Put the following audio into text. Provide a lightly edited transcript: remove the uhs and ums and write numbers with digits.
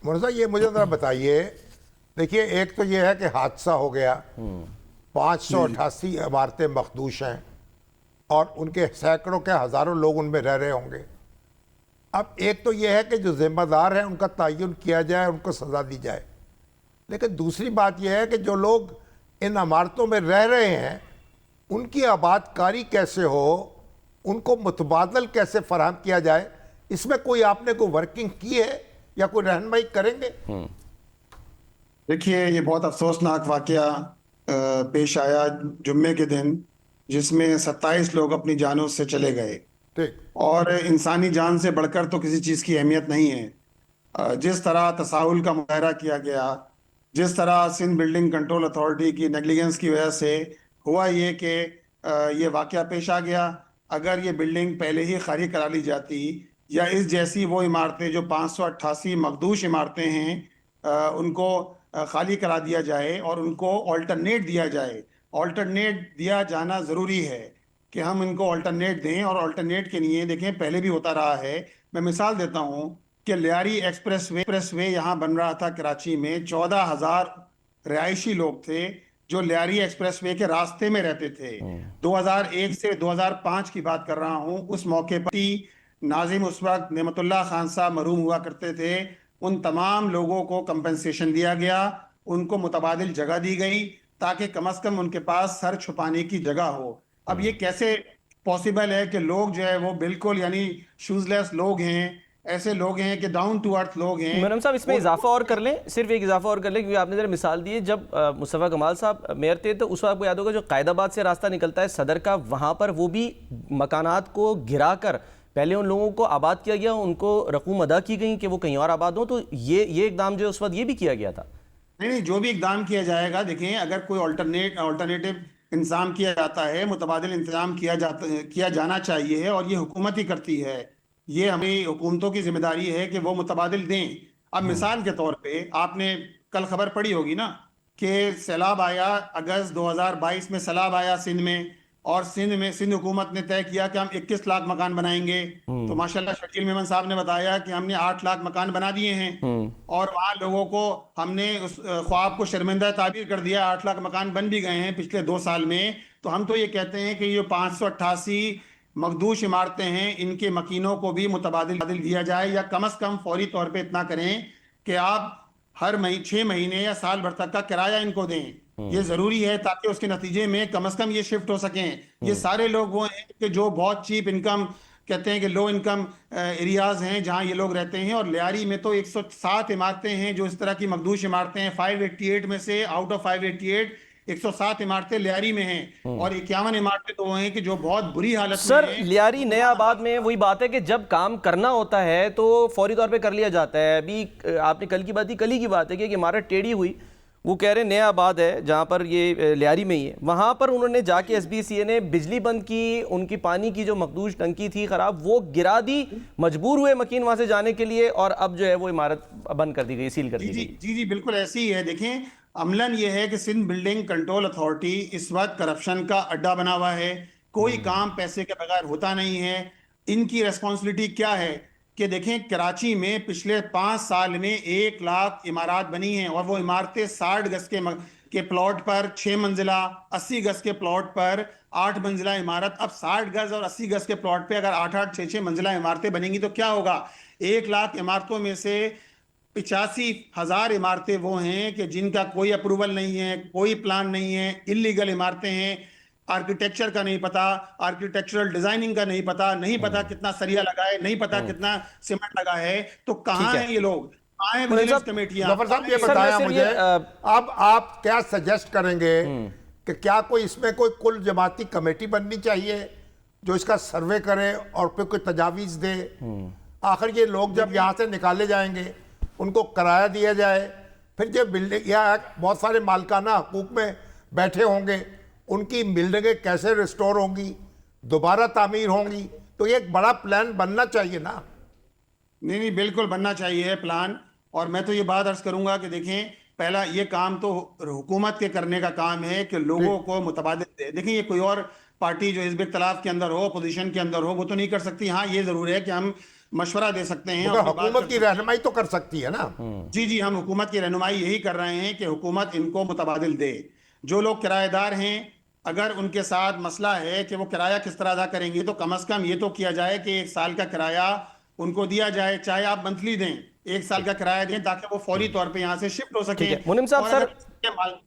मुर्जा ये मुझे जरा बताइए, देखिए एक तो ये है कि हादसा हो गया, 588 इमारतें मखदूश हैं और उनके सैकड़ों के हजारों लोग उनमें रह रहे होंगे। अब एक तो ये है कि जो जिम्मेदार है उनका तयन किया जाए, उनको सजा दी जाए, लेकिन दूसरी बात यह है कि जो लोग इन इमारतों में रह रहे हैं उनकी आबादकारी कैसे हो, उनको मुतबादल कैसे फराहम किया जाए, इसमें कोई आपने कोई वर्किंग की है या कोई रहनुमाई करेंगे? देखिए, ये बहुत अफसोसनाक वाकया पेश आया जुम्मे के दिन, जिसमें 27 लोग अपनी जानों से चले गए। ठीक। और इंसानी जान से बढ़कर तो किसी चीज़ की अहमियत नहीं है। जिस तरह तसाहुल का मुजाहरा किया गया, जिस तरह सिंध बिल्डिंग कंट्रोल अथॉरिटी की नेग्लिजेंस की वजह से हुआ ये कि ये वाकया पेश आ गया। अगर ये बिल्डिंग पहले ही खाली करा ली जाती, या इस जैसी वो इमारतें जो 588 मखदूश इमारतें हैं उनको खाली करा दिया जाए और उनको ऑल्टरनेट दिया जाए। ऑल्टरनेट दिया जाना ज़रूरी है कि हम इनको ऑल्टरनेट दें, और ऑल्टरनेट के लिए देखें पहले भी होता रहा है। मैं मिसाल देता हूँ कि लियारी एक्सप्रेसवे यहाँ बन रहा था कराची में, 14,000 रिहायशी लोग थे जो लियारी एक्सप्रेसवे के रास्ते में रहते थे। 2001 से 2005 की बात कर रहा हूँ। उस मौके पर नाजिम उस वक्त नेमतुल्लाह खान साहब मरहूम हुआ करते थे। उन तमाम लोगों को कंपनसेशन दिया गया, उनको मुतबादिल जगह दी गई ताकि कम से कम उनके पास सर छुपाने की जगह हो। अब ये कैसे पॉसिबल है कि लोग जो है वो बिल्कुल यानी शूजलेस लोग हैं, ऐसे लोग हैं कि डाउन टू अर्थ लोग हैं। मैडम साहब, इसमें इजाफा और कर लें, सिर्फ एक इजाफा और कर लें, क्योंकि आपने जरा मिसाल दी है, जब मुस्तफ़ा कमाल साहब मेयर थे तो उस वक्त आपको याद होगा जो कायदाबाद से रास्ता निकलता है सदर का, वहाँ पर वो भी मकानात को गिरा कर पहले उन लोगों को आबाद किया गया, उनको रकूम अदा की गई कि वो कहीं और आबाद हो। तो ये इकदाम जो है उस वक्त ये भी किया गया था। नहीं, जो भी इकदाम किया जाएगा, देखें अगर कोई ऑल्टरनेटिव इंतजाम किया जाता है, मुतबादिल इंतजाम किया जाना चाहिए, और ये हुकूमत ही करती है। ये हमें हुकूमतों की जिम्मेदारी है कि वो मुतबादिल दें। अब मिसाल के तौर पे आपने कल खबर पड़ी होगी ना कि सैलाब आया, अगस्त 2022 में सैलाब आया सिंध में, और सिंध हुकूमत ने तय किया कि हम 21 लाख मकान बनाएंगे। तो माशाल्लाह शकील मेमन साहब ने बताया कि हमने 8 लाख मकान बना दिए हैं, और वहाँ लोगों को हमने उस ख्वाब को शर्मिंदा ताबीर कर दिया। 8 लाख मकान बन भी गए हैं पिछले 2 साल में। तो हम तो ये कहते हैं कि ये 588 मखदूश इमारतें हैं, इनके मकीनों को भी मुतबादिल दिया जाए, या कम से कम फौरी तौर पे इतना करें कि आप हर 6 महीने या साल भर तक का किराया इनको दें। ये जरूरी है ताकि उसके नतीजे में कम से कम ये शिफ्ट हो सकें। ये सारे लोग वो हैं कि जो बहुत चीप इनकम, कहते हैं कि लो इनकम एरियाज हैं जहां ये लोग रहते हैं। और लियारी में तो 107 इमारतें हैं जो इस तरह की मखदूश इमारतें हैं। 588 में से आउट ऑफ 588 107 इमारतें लियारी में हैं, और 51 इमारतें तो वो हैं कि जो बहुत बुरी हालत में सर, हैं। लियारी नया आबाद में वही बात है कि जब काम करना होता है तो फौरी तौर पे कर लिया जाता है। अभी आपने कल की बात ही, कल ही की बात है कि एक इमारत टेढ़ी हुई, वो कह रहे नया आबाद है जहाँ पर ये लियारी में ही है, वहाँ पर उन्होंने जाके SBCA ने बिजली बंद की, उनकी पानी की जो मखदूश टंकी थी ख़राब वो गिरा दी, मजबूर हुए मकीन वहाँ से जाने के लिए, और अब जो है वो इमारत बंद कर दी गई, सील कर दी गई। जी जी, बिल्कुल ऐसी ही है। देखें, अमलन ये है कि सिंध बिल्डिंग कंट्रोल अथॉरिटी इस वक्त करप्शन का अड्डा बना हुआ है। कोई काम पैसे के बगैर होता नहीं है। इनकी रेस्पॉन्सिबिलिटी क्या है कि देखें, कराची में पिछले 5 साल में 1 लाख इमारत बनी हैं, और वो इमारतें 60 गज के प्लॉट पर 6 मंजिला, 80 गज के प्लॉट पर 8 मंजिला इमारत। अब 60 गज और 80 गज के प्लॉट पे अगर 8-8, 6-6 मंजिला इमारतें बनेंगी तो क्या होगा? 1 लाख इमारतों में से 85,000 इमारतें वो हैं कि जिनका कोई अप्रूवल नहीं है, कोई प्लान नहीं है, इलीगल इमारतें हैं। आर्किटेक्चर का नहीं पता, आर्किटेक्चरल डिजाइनिंग का नहीं पता, नहीं पता कितना सरिया लगा है, नहीं पता कितना सीमेंट लगा है। तो कहाँ हैं ये लोग? कहाँ हैं विजिलेंस कमेटियां? जफर साहब ये बताया मुझे, अब आप क्या सजेस्ट करेंगे कि क्या कोई इसमें कोई कुल जमाती कमेटी बननी चाहिए जो इसका सर्वे करे और फिर कोई तजावीज दे? आखिर ये लोग जब यहाँ से निकाले जाएंगे उनको किराया दिया जाए, फिर जब बिल्डिंग या बहुत सारे मालिकाना हकूक में बैठे होंगे, उनकी बिल्डिंगें कैसे रिस्टोर होंगी, दोबारा तामीर होंगी? तो ये एक बड़ा प्लान बनना चाहिए ना? नहीं, बिल्कुल बनना चाहिए प्लान। और मैं तो ये बात अर्ज करूंगा कि देखें, पहला ये काम तो हुकूमत के करने का काम है कि लोगों को मुतबादिल दे। देखें, ये कोई और पार्टी जो हिज़्ब इख्तिलाफ के अंदर हो, पोजीशन के अंदर हो, वो तो नहीं कर सकती। हाँ, ये जरूर है कि हम मशवरा दे सकते हैं। मगर अपनी बात हुकूमत कर की रहनुमाई तो कर सकती है ना। जी जी, हम हुकूमत की रहनुमाई यही कर रहे हैं कि हुकूमत इनको मुतबादिल दे। जो लोग किराएदार हैं, अगर उनके साथ मसला है कि वो किराया किस तरह अदा करेंगे, तो कम से कम ये तो किया जाए कि 1 साल का किराया उनको दिया जाए, चाहे आप मंथली दें, 1 साल का किराया दें, ताकि वो फौरी तौर पे यहाँ से शिफ्ट हो ठीक सकें। है मुनीम साहब। और सर अगर